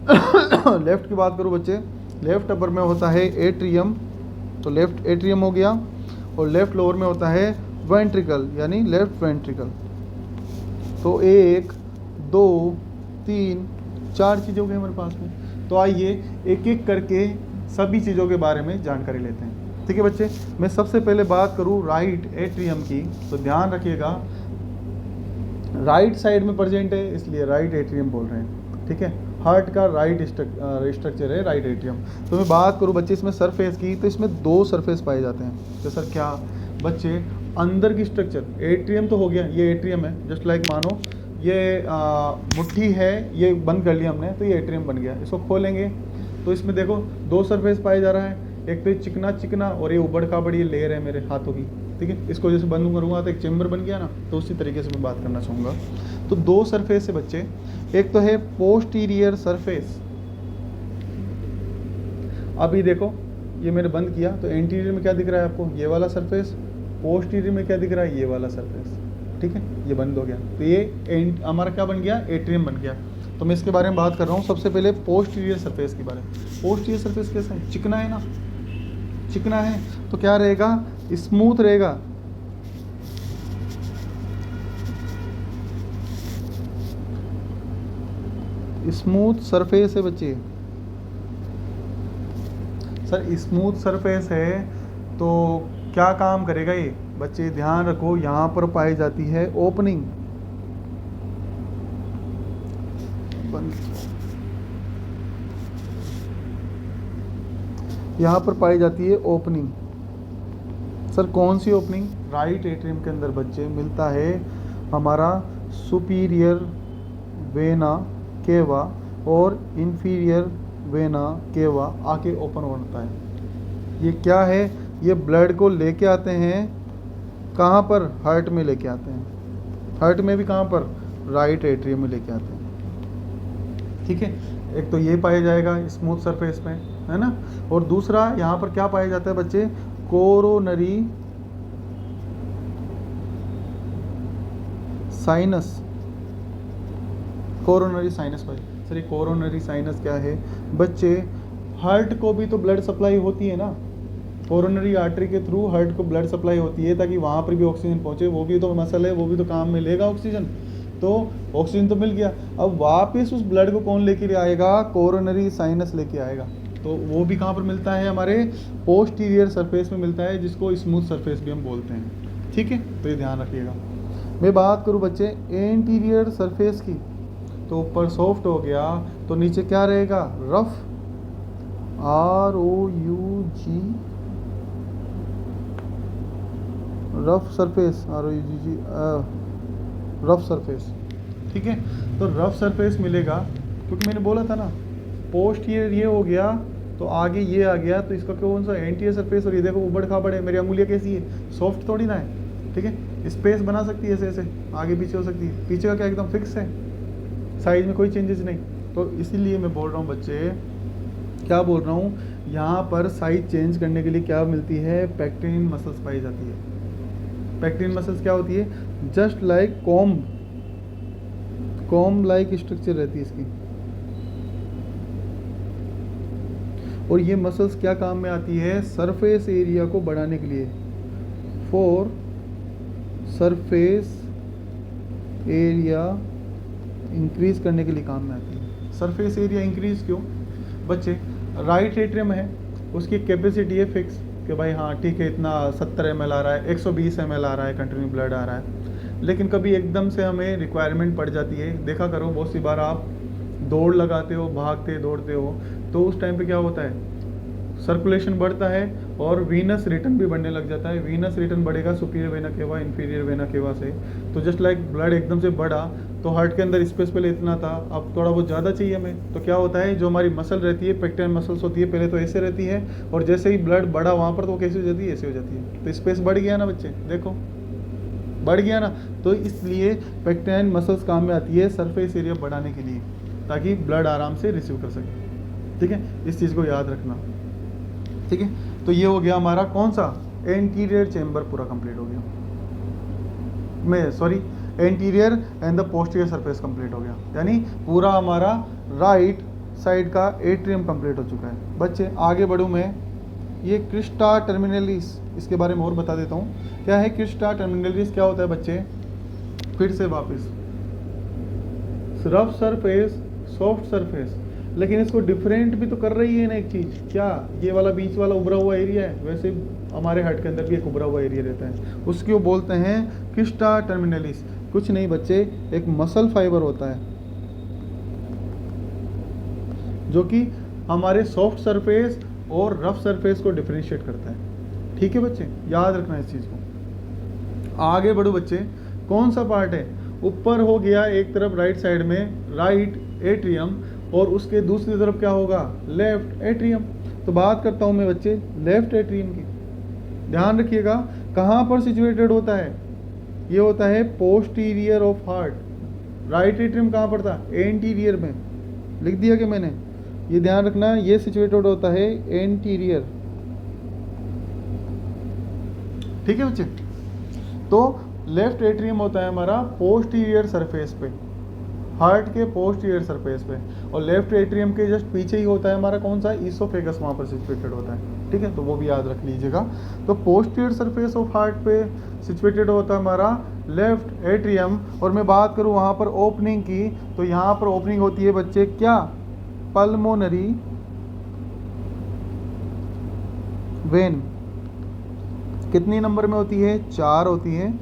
लेफ्ट की बात करूँ बच्चे, लेफ्ट अपर में होता है एट्रियम, तो लेफ्ट एट्रियम हो गया, और लेफ्ट लोअर में होता है वेंट्रिकल यानी लेफ्ट वेंट्रिकल। तो 1 2 3 4 चीज़ें हो गई हमारे पास में। तो आइए एक एक करके सभी चीज़ों के बारे में जानकारी लेते हैं, ठीक है बच्चे। मैं सबसे पहले बात करूँ राइट एट्रियम की, तो ध्यान रखिएगा राइट साइड में प्रेजेंट है इसलिए राइट एट्रियम बोल रहे हैं, ठीक है। हार्ट का राइट स्ट्रक्चर है राइट एट्रियम। तो मैं बात करूँ बच्चे इसमें सरफेस की, तो इसमें 2 सरफेस पाए जाते हैं। तो सर क्या बच्चे, अंदर की स्ट्रक्चर, एट्रियम तो हो गया, ये एट्रियम है, जस्ट लाइक मानो ये मुट्ठी है, ये बंद कर लिया हमने तो ये एट्रियम बन गया। इसको खोलेंगे तो इसमें देखो 2 सरफेस पाए जा रहा है, एक तो चिकना चिकना और ये उबड़ खाबड़ ये लेयर है मेरे हाथों की, ठीक है। इसको जैसे बंद करूँगा तो एक चेम्बर बन गया ना, तो उसी तरीके से मैं बात करना चाहूँगा। तो 2 सरफेस है बच्चे, एक तो है पोस्टीरियर सरफेस। अभी देखो ये मैंने बंद किया तो एंटीरियर में क्या दिख रहा है आपको, ये वाला सरफेस, पोस्टीरियर में क्या दिख रहा है, ये वाला सरफेस, ठीक है। ये बंद हो गया तो ये हमारा क्या बन गया, एट्रियम बन गया। तो मैं इसके बारे में बात कर रहा हूँ। सबसे पहले पोस्टीरियर सरफेस के बारे में। पोस्टीरियर सरफेस कैसा है, चिकना है ना, चिकना है तो क्या रहेगा, स्मूथ रहेगा, स्मूथ सरफेस है बच्चे। सर स्मूथ सरफेस है तो क्या काम करेगा ये बच्चे, ध्यान रखो यहाँ पर पाई जाती है ओपनिंग, यहाँ पर पाई जाती है ओपनिंग। सर कौन सी ओपनिंग, राइट एट्रियम के अंदर बच्चे मिलता है हमारा सुपीरियर वेना केवा और इंफीरियर वेना केवा आके ओपन होता है। ये क्या है, ये ब्लड को लेके आते हैं कहाँ पर, हार्ट में लेके आते हैं, हार्ट में भी कहाँ पर, राइट एट्रियम में लेके आते हैं। ठीक है, एक तो ये पाया जाएगा स्मूथ सरफेस में, है ना। और दूसरा यहाँ पर क्या पाया जाता है बच्चे, कोरोनरी साइनस। कोरोनरी साइनस भाई, सर ये कोरोनरी साइनस क्या है बच्चे, हार्ट को भी तो ब्लड सप्लाई होती है ना, कोरोनरी आर्टरी के थ्रू हार्ट को ब्लड सप्लाई होती है ताकि वहाँ पर भी ऑक्सीजन पहुँचे, वो भी तो मसल है, वो भी तो काम में लेगा ऑक्सीजन, तो ऑक्सीजन तो मिल गया। अब वापस उस ब्लड को कौन लेके आएगा, कोरोनरी साइनस लेके आएगा। तो वो भी कहाँ पर मिलता है, हमारे पोस्टीरियर सरफेस में मिलता है, जिसको स्मूथ सरफेस भी हम बोलते हैं। ठीक है, तो ये ध्यान रखिएगा। मैं बात करूँ बच्चे एंटीरियर सरफेस की, तो ऊपर सॉफ्ट हो गया, तो नीचे क्या रहेगा, rough, ROUG, rough surface, ROUG, rough surface. ठीक है, तो रफ सरफेस मिलेगा, क्योंकि मैंने बोला था ना पोस्टीरियर ये हो गया तो आगे ये आ गया, तो इसका कौन सा एंटीरियर सरफेस। और ये देखो उबड़ खाबड़ है, मेरी अंगुलियाँ कैसी है, सॉफ्ट थोड़ी ना है। ठीक है, स्पेस बना सकती है ऐसे ऐसे, आगे पीछे हो सकती है, पीछे का क्या एकदम फिक्स है, साइज में कोई चेंजेस नहीं। तो इसीलिए मैं बोल रहा हूँ बच्चे, क्या बोल रहा हूँ, यहाँ पर साइज चेंज करने के लिए क्या मिलती है, पेक्टिन मसल्स पाई जाती है। पेक्टिन मसल्स क्या होती है, just like comb like structure रहती है इसकी। और ये मसल्स क्या काम में आती है, सरफेस एरिया को बढ़ाने के लिए, फॉर सरफेस एरिया इंक्रीज करने के लिए काम में आती है। सरफेस एरिया इंक्रीज क्यों बच्चे, राइट एट्रियम है, उसकी कैपेसिटी है फिक्स कि भाई हाँ ठीक है, इतना 70 ml आ रहा है, 120 ml आ रहा है, कंटिन्यू ब्लड आ रहा है। लेकिन कभी एकदम से हमें रिक्वायरमेंट पड़ जाती है, देखा करो बहुत सी बार आप दौड़ लगाते हो, भागते दौड़ते हो, तो उस टाइम पे क्या होता है, सर्कुलेशन बढ़ता है और वीनस रिटर्न भी बढ़ने लग जाता है। वीनस रिटर्न बढ़ेगा superior vena cava, inferior vena cava से। तो जस्ट लाइक ब्लड एकदम से बढ़ा, तो हार्ट के अंदर स्पेस पहले इतना था, अब थोड़ा बहुत ज़्यादा चाहिए हमें, तो क्या होता है, जो हमारी मसल रहती है, पेक्टाइन मसल्स होती है, पहले तो ऐसे रहती है, और जैसे ही ब्लड बढ़ा वहाँ पर तो वो कैसे हो जाती है, ऐसे हो जाती है। तो स्पेस बढ़ गया ना बच्चे, देखो बढ़ गया ना। तो इसलिए पेक्टाइन मसल्स काम में आती है सरफेस एरिया बढ़ाने के लिए, ताकि ब्लड आराम से रिसीव कर सके। ठीक है, इस चीज़ को याद रखना। ठीक है, तो ये हो गया हमारा कौन सा, एंटीरियर चेम्बर पूरा कंप्लीट हो गया, मैं sorry anterior and the posterior surface complete हो गया, यानी पूरा हमारा राइट साइड का एट्रियम कंप्लीट हो चुका है। बच्चे आगे बढ़ूँ मैं, ये क्रिस्टा टर्मिनलिस, इसके बारे में और बता देता हूँ क्या है क्रिस्टा टर्मिनलिस, क्या होता है बच्चे, फिर से वापस, रफ सरफेस, सॉफ्ट सरफेस, लेकिन इसको डिफरेंट भी तो कर रही है ना एक चीज़, क्या ये वाला बीच वाला उभरा हुआ एरिया है, वैसे हमारे हार्ट के अंदर भी एक उभरा हुआ एरिया रहता है, उसको बोलते हैं क्रिस्टा टर्मिनलिस। कुछ नहीं बच्चे, एक मसल फाइबर होता है जो कि हमारे सॉफ्ट सरफेस और रफ सरफेस को डिफरेंशिएट करता है। ठीक है बच्चे, याद रखना इस चीज़ को। आगे बढ़ो बच्चे, कौन सा पार्ट है, ऊपर हो गया एक तरफ राइट साइड में राइट एट्रियम, और उसके दूसरी तरफ क्या होगा, लेफ्ट एट्रियम। तो बात करता हूं मैं बच्चे लेफ्ट एट्रियम की, ध्यान रखिएगा कहाँ पर सिचुएटेड होता है, ये होता है posterior of heart. Right atrium कहाँ पर था, एंटीरियर में, लिख दिया कि मैंने, ये ध्यान रखना, ये सिचुएटेड होता है एंटीरियर। ठीक है बच्चे, तो लेफ्ट एट्रियम होता है हमारा पोस्टीरियर सरफेस पे, हार्ट के पोस्टीरियर सरफेस पे, और लेफ्ट एट्रियम के जस्ट पीछे ही होता है हमारा कौन सा, ईसोफेगस, वहाँ पर सिचुएटेड होता है। ठीक है, तो वो भी याद रख लीजिएगा। तो पोस्टीरियर सरफेस ऑफ हार्ट पे सिचुएटेड होता है हमारा लेफ्ट एट्रियम। और मैं बात करूँ वहाँ पर ओपनिंग की, तो यहाँ पर ओपनिंग होती है बच्चे क्या, पल्मोनरी वेन। कितनी नंबर में होती है, 4 होती है,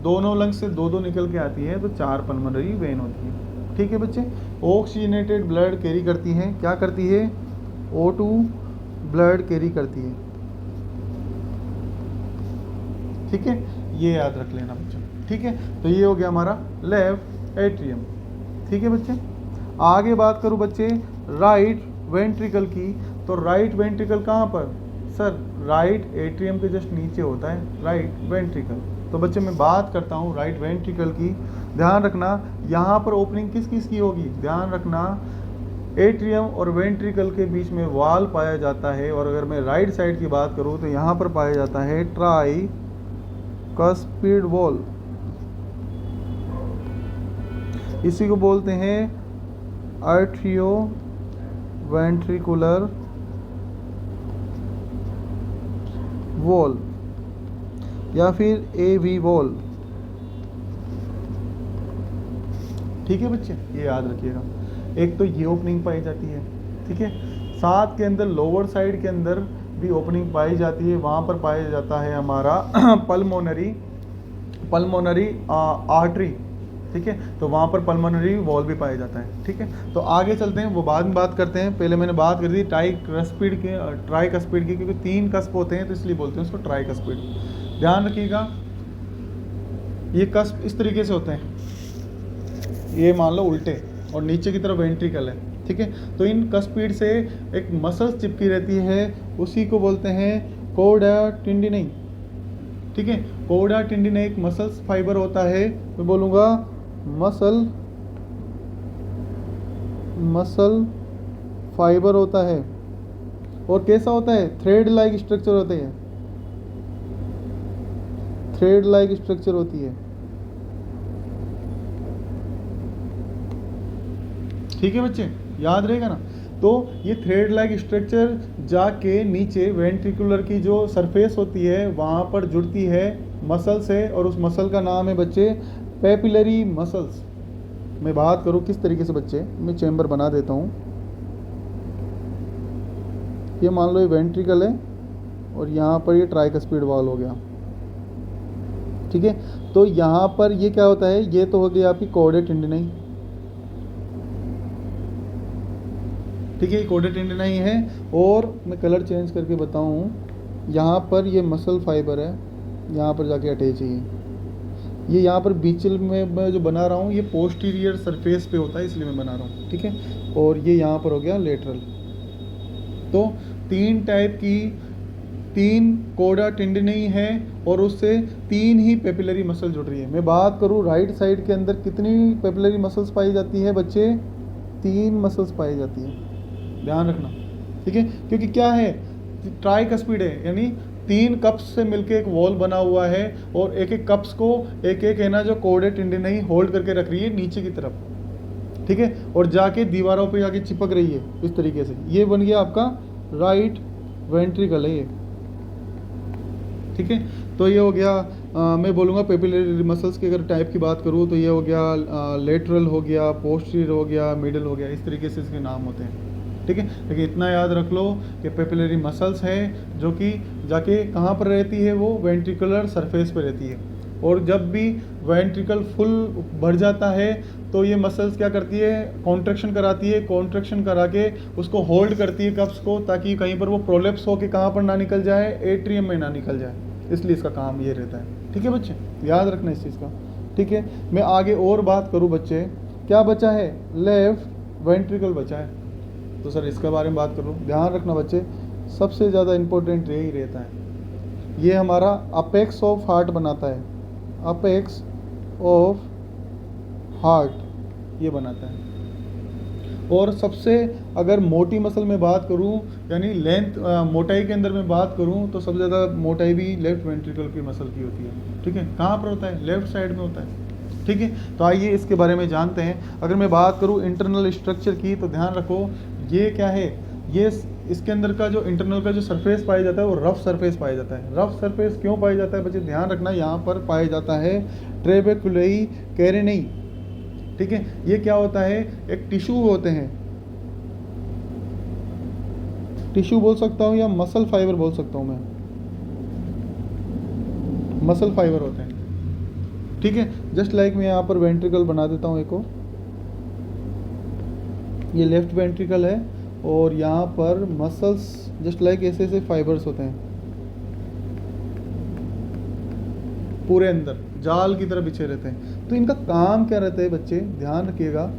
दोनों लंग से 2-2 निकल के आती है, तो 4 पल्मोनरी वेन होती है। ठीक है बच्चे, ऑक्सीजनेटेड ब्लड कैरी करती है, क्या करती है, O2 ब्लड कैरी करती है। ठीक है, ये याद रख लेना बच्चों। ठीक है, तो ये हो गया हमारा लेफ्ट एट्रियम। ठीक है बच्चे, आगे बात करूं बच्चे राइट वेंट्रिकल की, तो राइट वेंट्रिकल कहाँ पर, सर राइट एट्रियम के जस्ट नीचे होता है राइट वेंट्रिकल। तो बच्चे मैं बात करता हूँ राइट वेंट्रिकल की। ध्यान रखना यहाँ पर ओपनिंग किस किस की होगी, ध्यान रखना एट्रियम और वेंट्रिकल के बीच में वाल पाया जाता है। और अगर मैं राइट साइड की बात करूँ तो यहाँ पर पाया जाता है ट्राई कस्पिड वॉल, इसी को बोलते हैं आर्ट्रियो वेंट्रिकुलर वॉल या फिर एवी वॉल। ठीक है बच्चे, ये याद रखिएगा। एक तो ये ओपनिंग पाई जाती है, ठीक है। साथ के अंदर लोअर साइड के अंदर भी ओपनिंग पाई जाती है, वहाँ पर पाया जाता है हमारा पल्मोनरी आर्टरी, ठीक है। तो वहाँ पर पल्मोनरी वॉल भी पाया जाता है, ठीक है। तो आगे चलते हैं, वो बाद में बात करते हैं। पहले मैंने बात कर दी ट्राई कस्पिड की, क्योंकि 3 कस्प होते हैं तो इसलिए बोलते हैं उसको ट्राई कस्पिड। ध्यान रखिएगा, ये कस्प इस तरीके से होते हैं, ये मान लो उल्टे, और नीचे की तरफ वेंट्रिकल है, ठीक है। तो इन कस्पिड से एक मसल्स चिपकी रहती है, उसी को बोलते हैं कोडा टेंडिनी, ठीक है। कोडा टेंडिनी एक मसल्स फाइबर होता है, मैं बोलूँगा मसल फाइबर होता है। और कैसा होता है, थ्रेड लाइक स्ट्रक्चर होते हैं, थ्रेड लाइक स्ट्रक्चर होती है, ठीक है बच्चे, याद रहेगा ना। तो ये थ्रेड लाइक स्ट्रक्चर जाके नीचे वेंट्रिकुलर की जो सरफेस होती है वहाँ पर जुड़ती है मसल से, और उस मसल का नाम है बच्चे पेपिलरी मसल्स। मैं बात करूँ किस तरीके से बच्चे, मैं चैम्बर बना देता हूँ। ये मान लो ये वेंट्रिकल है और यहाँ पर ये ट्राइकस्पिड वॉल हो गया, ठीक है। तो यहाँ पर ये क्या होता है, ये तो हो गई आपकी कोडा टेंडिनी, ठीक है, कोडा टेंडिनी है। और मैं कलर चेंज करके बताऊँ, यहाँ पर ये मसल फाइबर है, यहाँ पर जाके अटैच है ये यहाँ पर बीचल में मैं जो बना रहा हूँ ये पोस्टीरियर सरफेस पे होता है, इसलिए मैं बना रहा हूँ, ठीक है। और ये यहाँ पर हो गया लेटरल। तो 3 टाइप की 3 कोडा टेंडिनी है और उससे 3 ही पेपिलरी मसल जुड़ रही है। मैं बात करूँ राइट साइड के अंदर कितनी पेपिलरी मसल्स पाई जाती है बच्चे, 3 मसल्स पाई जाती है, ध्यान रखना, ठीक है। क्योंकि क्या है, ट्राइकस्पिड है, यानी 3 कप्स से मिलके एक वॉल बना हुआ है, और एक एक कप्स को एक एक है ना जो कोडा टेंडिनी होल्ड करके रख रही है नीचे की तरफ, ठीक है। और जाके दीवारों पे जाके चिपक रही है इस तरीके से। ये बन गया आपका राइट वेंट्रिकल है ये, ठीक है। तो ये हो गया मैं बोलूँगा पेपिलरी मसल्स की अगर टाइप की बात करूँ तो ये हो गया लेटरल हो गया, पोस्टीरियर हो गया, मिडल हो गया, इस तरीके से इसके नाम होते हैं, ठीक है। लेकिन इतना याद रख लो कि पेपिलरी मसल्स है जो कि जाके कहाँ पर रहती है, वो वेंट्रिकुलर सरफेस पर रहती है। और जब भी वेंट्रिकल फुल भर जाता है तो ये मसल्स क्या करती है, कॉन्ट्रैक्शन कराती है, कॉन्ट्रैक्शन करा के उसको होल्ड करती है कप्स को, ताकि कहीं पर वो प्रोलेप्स हो के कहाँ पर ना निकल जाए, एट्रियम में ना निकल जाए, इसलिए इसका काम ये रहता है, ठीक है बच्चे, याद रखना इस चीज़ का, ठीक है। मैं आगे और बात करूँ बच्चे, क्या बचा है, लेफ्ट वेंट्रिकल बचा है, तो सर इसके बारे में बात करूँ। ध्यान रखना बच्चे, सबसे ज़्यादा इम्पोर्टेंट यही रहता है, ये हमारा अपेक्स ऑफ हार्ट बनाता है, अपेक्स ऑफ हार्ट ये बनाता है। और सबसे अगर मोटी मसल में बात करूं, यानी लेंथ मोटाई के अंदर में बात करूं, तो सबसे ज़्यादा मोटाई भी लेफ्ट वेंट्रिकल की मसल की होती है, ठीक है। कहाँ पर होता है, लेफ्ट साइड में होता है, ठीक है। तो आइए इसके बारे में जानते हैं। अगर मैं बात करूं इंटरनल स्ट्रक्चर की, तो ध्यान रखो ये क्या है, ये इसके अंदर का जो इंटरनल का जो सरफेस पाया जाता है वो रफ सरफेस पाया जाता है। रफ सरफेस क्यों पाया जाता है बच्चे, ध्यान रखना, यहाँ पर पाया जाता है ट्रेबेकुलरी कैरेनी, ठीक है। ये क्या होता है, एक टिश्यू होते हैं, टिश्यू बोल सकता हूँ या मसल फाइबर बोल सकता हूँ मैं, मसल फाइबर होते हैं, ठीक है। जस्ट लाइक मैं यहाँ पर वेंट्रिकल बना देता हूँ एक और, ये लेफ्ट वेंट्रिकल है और यहाँ पर मसल्स जस्ट लाइक ऐसे ऐसे फाइबर्स होते हैं पूरे अंदर जाल की तरह बिछे रहते हैं। तो इनका काम क्या रहता है बच्चे, ध्यान रखिएगा,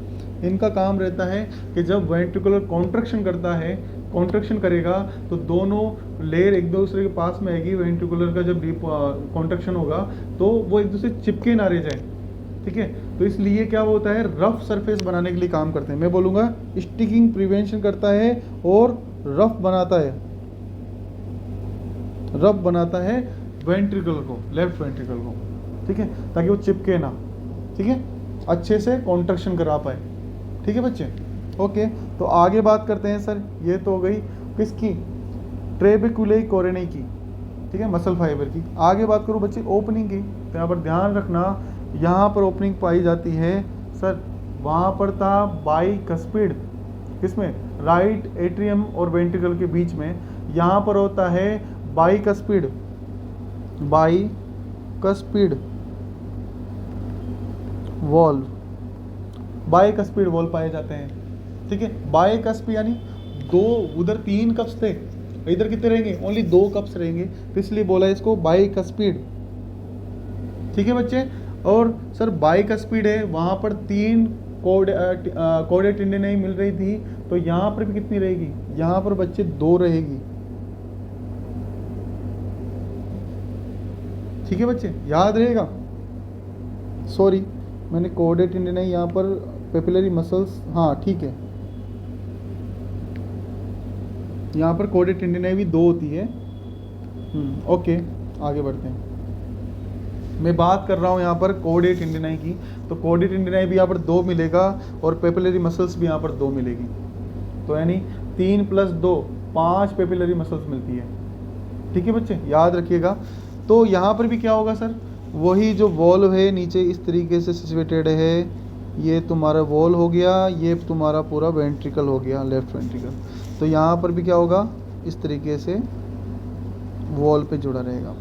इनका काम रहता है कि जब वेंट्रिकुलर कॉन्ट्रैक्शन करता है कॉन्ट्रैक्शन करेगा तो दोनों लेयर एक दूसरे के पास में आएगी। वेंट्रिकुलर का जब कॉन्ट्रैक्शन होगा तो वो एक दूसरे चिपके ना रह जाए, ठीक है। तो इसलिए क्या होता है, रफ सरफेस बनाने के लिए काम करते हैं। मैं बोलूँगा स्टिकिंग प्रिवेंशन करता है और रफ बनाता है वेंट्रिकल को, लेफ्ट वेंट्रिकल को, ठीक है, ताकि वो चिपके ना, ठीक है, अच्छे से कॉन्ट्रैक्शन करा पाए, ठीक है बच्चे। ओके, तो आगे बात करते हैं सर, ये तो हो गई किसकी, ट्रेबेकुलई कोरेनई की, ठीक है, मसल फाइबर की। आगे बात करूँ बच्चे ओपनिंग की, तो यहाँ पर ध्यान रखना, यहाँ पर ओपनिंग पाई जाती है सर, वहाँ पर था बाइकस्पिड, किसमें, राइट एट्रियम और वेंट्रिकल के बीच में, यहाँ पर होता है बाइकस्पिड वॉल्व, बाइकस्पिड वॉल्व पाए जाते हैं, ठीक है। बाइकस्पिड यानी दो, उधर 3 कप्स थे, इधर कितने रहेंगे, ओनली 2 कप्स रहेंगे, तो इसलिए बोला इसको बाइकस्पिड, ठीक है बच्चे। और सर बाइकस्पिड है, वहाँ पर 3 कोडे टेंडेनाई मिल रही थी, तो यहाँ पर भी कितनी रहेगी, यहाँ पर बच्चे 2 रहेगी, ठीक है बच्चे, याद रहेगा। सॉरी, मैंने कोडे टेंडेनाई यहाँ पर पेपिलरी मसल्स, हाँ ठीक है, यहाँ पर कोडे टेंडेनाई भी 2 होती है। ओके, आगे बढ़ते हैं। मैं बात कर रहा हूँ यहाँ पर कोडे टेंडेनाई की, तो कोडे टेंडेनाई भी यहाँ पर 2 मिलेगा और पेपिलरी मसल्स भी यहाँ पर 2 मिलेगी, तो यानी 3 + 2 5 पेपिलरी मसल्स मिलती है, ठीक है बच्चे, याद रखिएगा। तो यहाँ पर भी क्या होगा सर, वही जो वॉल्व है नीचे इस तरीके से सिचुएटेड है, ये तुम्हारा वॉल हो गया, ये तुम्हारा पूरा वेंट्रिकल हो गया, लेफ्ट वेंट्रिकल। तो यहाँ पर भी क्या होगा, इस तरीके से वॉल पे जुड़ा रहेगा,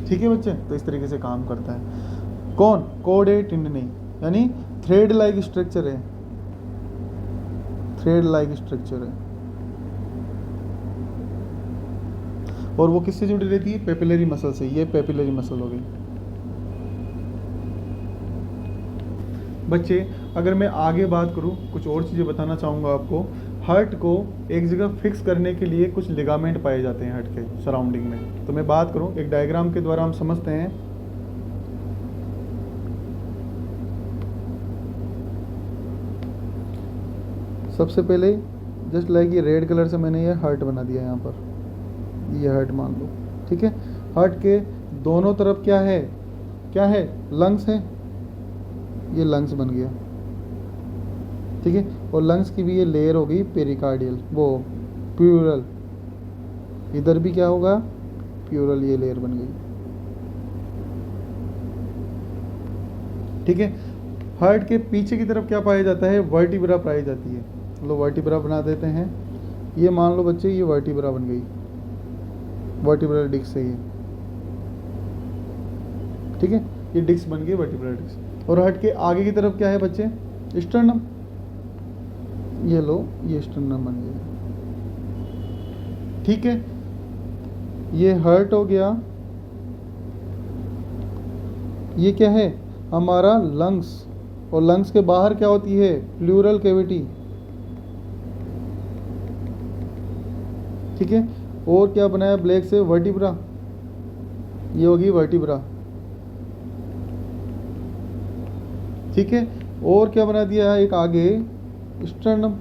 ठीक है बच्चे। तो इस तरीके से काम करता है कौन, कोडे टेंडेनाई, यानी थ्रेड लाइक स्ट्रक्चर है, और वो किससे जुड़ी रहती है, पेपिलरी मसल से। ये पेपिलरी मसल हो गई बच्चे। अगर मैं आगे बात करूँ, कुछ और चीज़ें बताना चाहूँगा आपको। हार्ट को एक जगह फिक्स करने के लिए कुछ लिगामेंट पाए जाते हैं हार्ट के सराउंडिंग में। तो मैं बात करूँ, एक डायग्राम के द्वारा हम समझते हैं। सबसे पहले जस्ट लाइक ये रेड कलर से मैंने ये हार्ट बना दिया यहाँ पर, ये हार्ट मान लो, ठीक है। हार्ट के दोनों तरफ क्या है, लंग्स है, ये लंग्स बन गया, ठीक है। और लंग्स की भी ये लेयर हो गई पेरिकार्डियल, वो प्यूरल, इधर भी क्या होगा, प्यूरल, ये लेयर बन गई, ठीक है। हार्ट के पीछे की तरफ क्या पाया जाता है, वर्टिब्रा पाई जाती है। लो वर्टिब्रा बना देते हैं, ये मान लो बच्चे, ये वर्टिब्रा बन गई, वर्टिब्रल डिस्क है ये, ठीक है, ये डिस्क बन गई वर्टिब्रल डिस्क। और हार्ट के आगे की तरफ क्या है बच्चे, स्टर्नम, ये लो, ये स्टर्नम बन गया, ठीक है। ये हार्ट हो गया, ये क्या है, हमारा लंग्स, और लंग्स के बाहर क्या होती है, प्लूरल कैविटी, ठीक है। और क्या बनाया ब्लैक से, वर्टिब्रा, ये होगी वर्टिब्रा, ठीक है। और क्या बना दिया है, एक आगे स्टर्नम,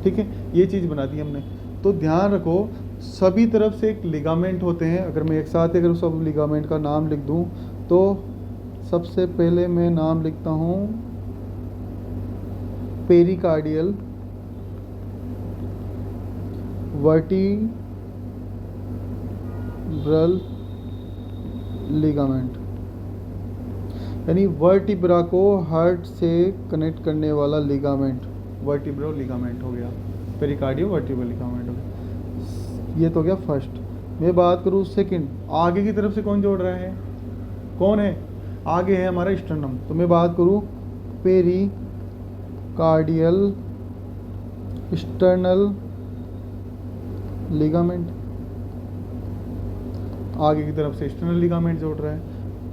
ठीक है, ये चीज़ बना दी हमने। तो ध्यान रखो, सभी तरफ से एक लिगामेंट होते हैं। अगर मैं एक साथ अगर सब लिगामेंट का नाम लिख दूं, तो सबसे पहले मैं नाम लिखता हूं पेरिकार्डियल वर्टिब्रल लिगामेंट, यानी वर्टिब्रा को हार्ट से कनेक्ट करने वाला लिगामेंट, वर्टिब्रो लिगामेंट हो गया, पेरिकार्डियो वर्टिब्रल लिगामेंट हो गया। ये तो हो गया फर्स्ट। मैं बात करूँ सेकंड, आगे की तरफ से कौन जोड़ रहा है, कौन है, आगे है हमारा स्टर्नम। तो मैं बात करूँ पेरिकार्डियल स्टर्नल लिगामेंट, आगे की तरफ से एक्सटर्नल लिगामेंट जोड़ रहा है।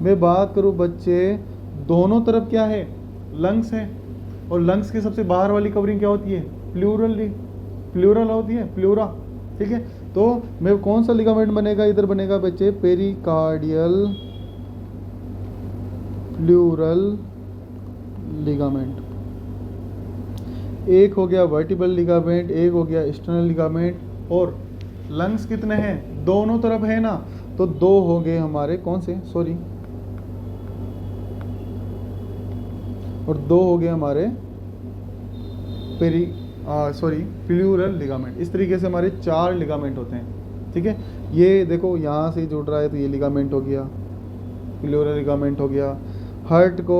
मैं बात करूँ बच्चे दोनों तरफ क्या है, लंग्स है, और लंग्स की सबसे बाहर वाली कवरिंग क्या होती है, प्लूरल होती है, प्लूरा। ठीक है, तो मैं कौन सा लिगामेंट बनेगा, इधर बनेगा बच्चे पेरिकार्डियल प्लूरल लिगामेंट। एक हो गया वर्टिबल लिगामेंट, एक हो गया एक्सटर्नल लिगामेंट, और लंग्स कितने हैं, दोनों तरफ है ना, तो दो हो गए हमारे कौन से, सॉरी, और दो हो गए हमारे प्लूरल लिगामेंट। इस तरीके से हमारे 4 लिगामेंट होते हैं। ठीक है, ये देखो यहाँ से जुड़ रहा है तो ये लिगामेंट हो गया, प्लूरल लिगामेंट हो गया। हार्ट को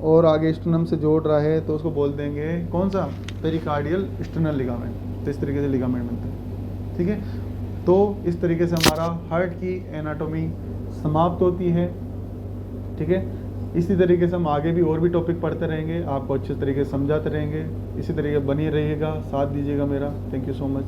और आगे स्टर्नम से जोड़ रहा है तो उसको बोल देंगे कौन सा, पेरिकार्डियल एक्सटर्नल लिगामेंट। तो इस तरीके से लिगामेंट बनता है। ठीक है, तो इस तरीके से हमारा हार्ट की एनाटॉमी समाप्त होती है। ठीक है, इसी तरीके से हम आगे भी और भी टॉपिक पढ़ते रहेंगे, आपको अच्छे तरीके से समझाते रहेंगे। इसी तरीके बनी रहिएगा, साथ दीजिएगा मेरा। Thank you so much.